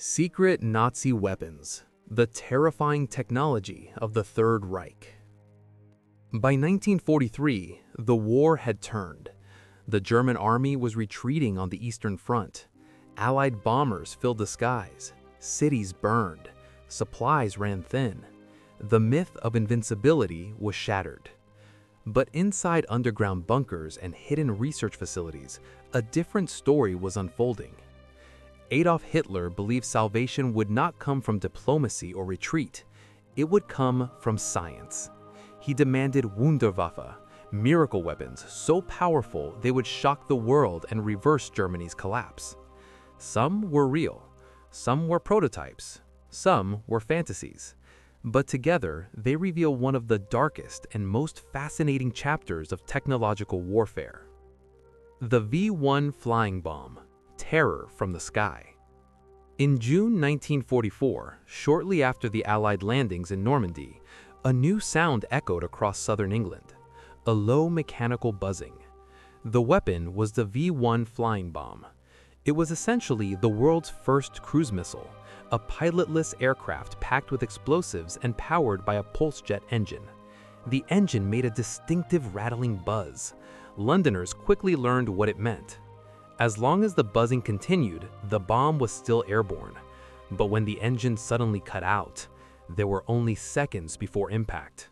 Secret Nazi weapons, the terrifying technology of the Third Reich. By 1943, the war had turned. The German army was retreating on the Eastern Front. Allied bombers filled the skies. Cities burned. Supplies ran thin. The myth of invincibility was shattered. But inside underground bunkers and hidden research facilities, a different story was unfolding. Adolf Hitler believed salvation would not come from diplomacy or retreat. It would come from science. He demanded Wunderwaffe, miracle weapons so powerful they would shock the world and reverse Germany's collapse. Some were real, some were prototypes, some were fantasies. But together, they reveal one of the darkest and most fascinating chapters of technological warfare. The V-1 flying bomb, terror from the sky. In June 1944, shortly after the Allied landings in Normandy, a new sound echoed across southern England, a low mechanical buzzing. The weapon was the V-1 flying bomb. It was essentially the world's first cruise missile, a pilotless aircraft packed with explosives and powered by a pulse jet engine. The engine made a distinctive rattling buzz. Londoners quickly learned what it meant. As long as the buzzing continued, the bomb was still airborne. But when the engine suddenly cut out, there were only seconds before impact.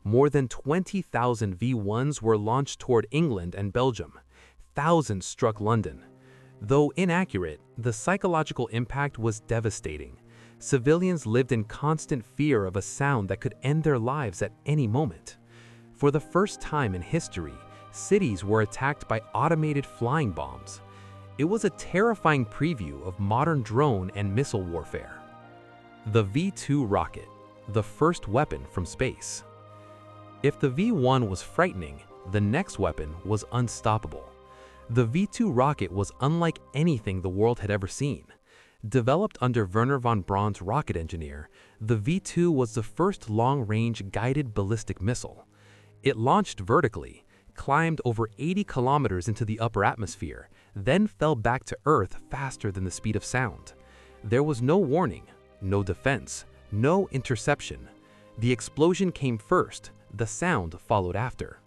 More than 20,000 V-1s were launched toward England and Belgium. Thousands struck London. Though inaccurate, the psychological impact was devastating. Civilians lived in constant fear of a sound that could end their lives at any moment. For the first time in history, cities were attacked by automated flying bombs. It was a terrifying preview of modern drone and missile warfare. The V-2 rocket, the first weapon from space. If the V-1 was frightening, the next weapon was unstoppable. The V-2 rocket was unlike anything the world had ever seen. Developed under Wernher von Braun's rocket engineer, the V-2 was the first long-range guided ballistic missile. It launched vertically, climbed over 80 kilometers into the upper atmosphere, then fell back to Earth faster than the speed of sound. There was no warning, no defense, no interception. The explosion came first, the sound followed after.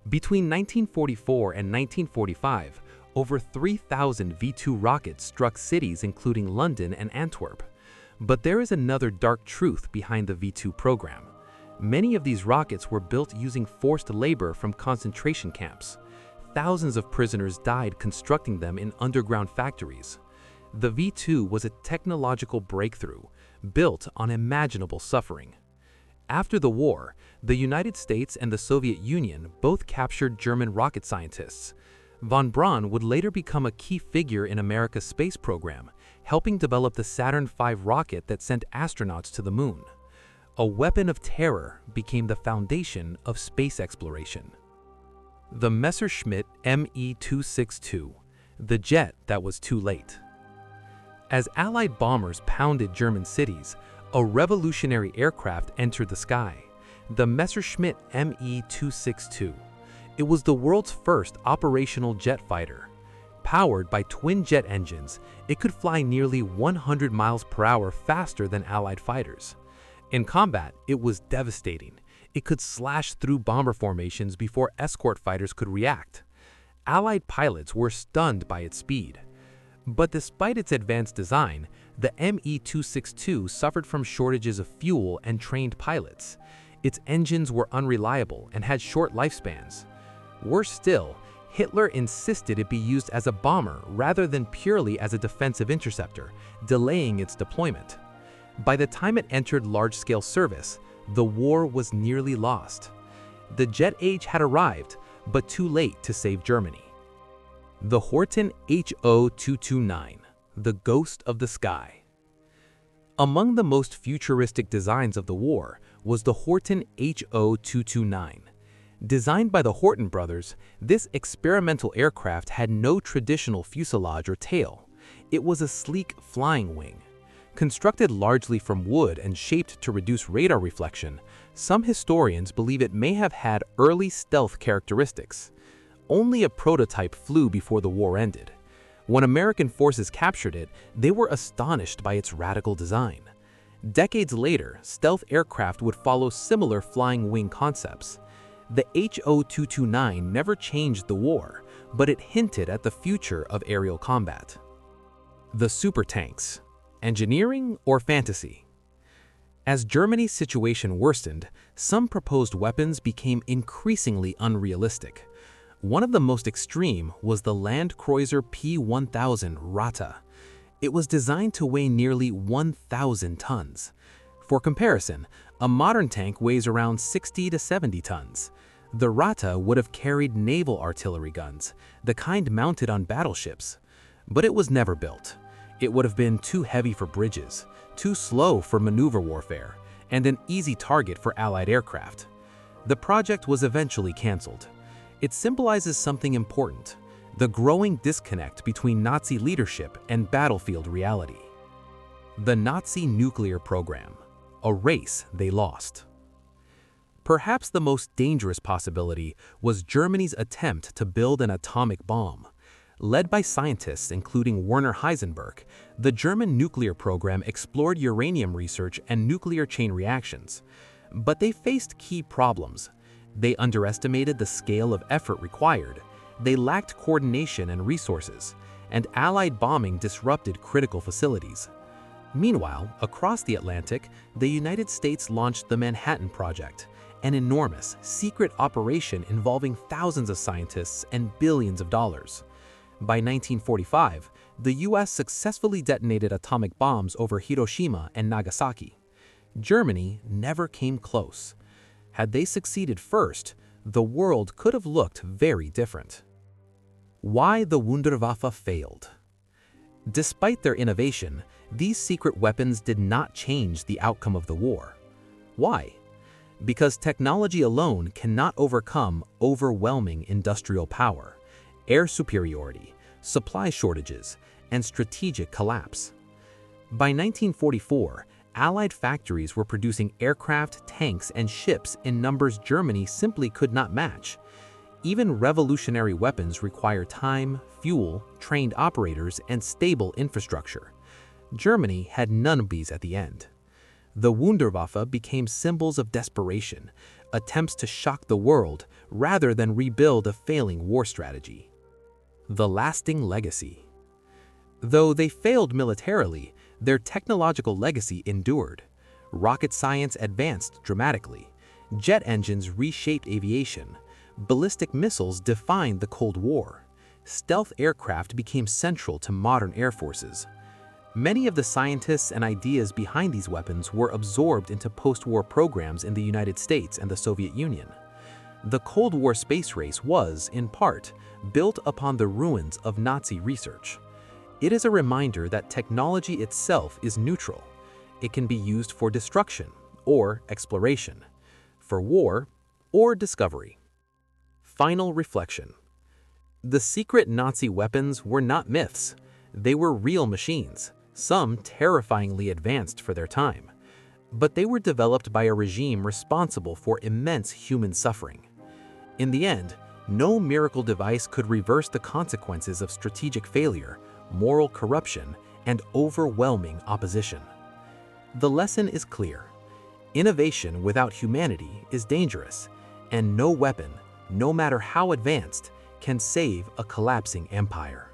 Between 1944 and 1945, over 3,000 V-2 rockets struck cities including London and Antwerp. But there is another dark truth behind the V-2 program. Many of these rockets were built using forced labor from concentration camps. Thousands of prisoners died constructing them in underground factories. The V-2 was a technological breakthrough, built on imaginable suffering. After the war, the United States and the Soviet Union both captured German rocket scientists. Von Braun would later become a key figure in America's space program, helping develop the Saturn V rocket that sent astronauts to the moon. A weapon of terror became the foundation of space exploration. The Messerschmitt Me-262, the jet that was too late. As Allied bombers pounded German cities, a revolutionary aircraft entered the sky, the Messerschmitt Me-262. It was the world's first operational jet fighter. Powered by twin jet engines, it could fly nearly 100 miles per hour faster than Allied fighters. In combat, it was devastating. It could slash through bomber formations before escort fighters could react. Allied pilots were stunned by its speed. But despite its advanced design, the Me-262 suffered from shortages of fuel and trained pilots. Its engines were unreliable and had short lifespans. Worse still, Hitler insisted it be used as a bomber rather than purely as a defensive interceptor, delaying its deployment. By the time it entered large-scale service, the war was nearly lost. The jet age had arrived, but too late to save Germany. The Horten Ho-229, the ghost of the sky. Among the most futuristic designs of the war was the Horten Ho-229. Designed by the Horten brothers, this experimental aircraft had no traditional fuselage or tail. It was a sleek flying wing. Constructed largely from wood and shaped to reduce radar reflection, some historians believe it may have had early stealth characteristics. Only a prototype flew before the war ended. When American forces captured it, they were astonished by its radical design. Decades later, stealth aircraft would follow similar flying wing concepts. The HO-229 never changed the war, but it hinted at the future of aerial combat. The supertanks. Engineering or fantasy? As Germany's situation worsened, some proposed weapons became increasingly unrealistic. One of the most extreme was the land cruiser P-1000 Ratte. It was designed to weigh nearly 1,000 tons. For comparison, a modern tank weighs around 60 to 70 tons. The Ratte would have carried naval artillery guns, the kind mounted on battleships. But it was never built. It would have been too heavy for bridges, too slow for maneuver warfare, and an easy target for Allied aircraft. The project was eventually canceled. It symbolizes something important: the growing disconnect between Nazi leadership and battlefield reality. The Nazi nuclear program, a race they lost. Perhaps the most dangerous possibility was Germany's attempt to build an atomic bomb. Led by scientists including Werner Heisenberg, the German nuclear program explored uranium research and nuclear chain reactions. But they faced key problems. They underestimated the scale of effort required, they lacked coordination and resources, and Allied bombing disrupted critical facilities. Meanwhile, across the Atlantic, the United States launched the Manhattan Project, an enormous, secret operation involving thousands of scientists and billions of dollars. By 1945, the US successfully detonated atomic bombs over Hiroshima and Nagasaki. Germany never came close. Had they succeeded first, the world could have looked very different. Why the Wunderwaffe failed? Despite their innovation, these secret weapons did not change the outcome of the war. Why? Because technology alone cannot overcome overwhelming industrial power, air superiority, supply shortages, and strategic collapse. By 1944, Allied factories were producing aircraft, tanks, and ships in numbers Germany simply could not match. Even revolutionary weapons require time, fuel, trained operators, and stable infrastructure. Germany had none of these at the end. The Wunderwaffe became symbols of desperation, attempts to shock the world rather than rebuild a failing war strategy. The lasting legacy. Though they failed militarily, their technological legacy endured. Rocket science advanced dramatically. Jet engines reshaped aviation. Ballistic missiles defined the Cold War. Stealth aircraft became central to modern air forces. Many of the scientists and ideas behind these weapons were absorbed into post-war programs in the United States and the Soviet Union. The Cold War space race was, in part, built upon the ruins of Nazi research. It is a reminder that technology itself is neutral. It can be used for destruction or exploration, for war or discovery. Final reflection. The secret Nazi weapons were not myths. They were real machines, some terrifyingly advanced for their time. But they were developed by a regime responsible for immense human suffering. In the end, no miracle device could reverse the consequences of strategic failure, moral corruption, and overwhelming opposition. The lesson is clear. Innovation without humanity is dangerous, and no weapon, no matter how advanced, can save a collapsing empire.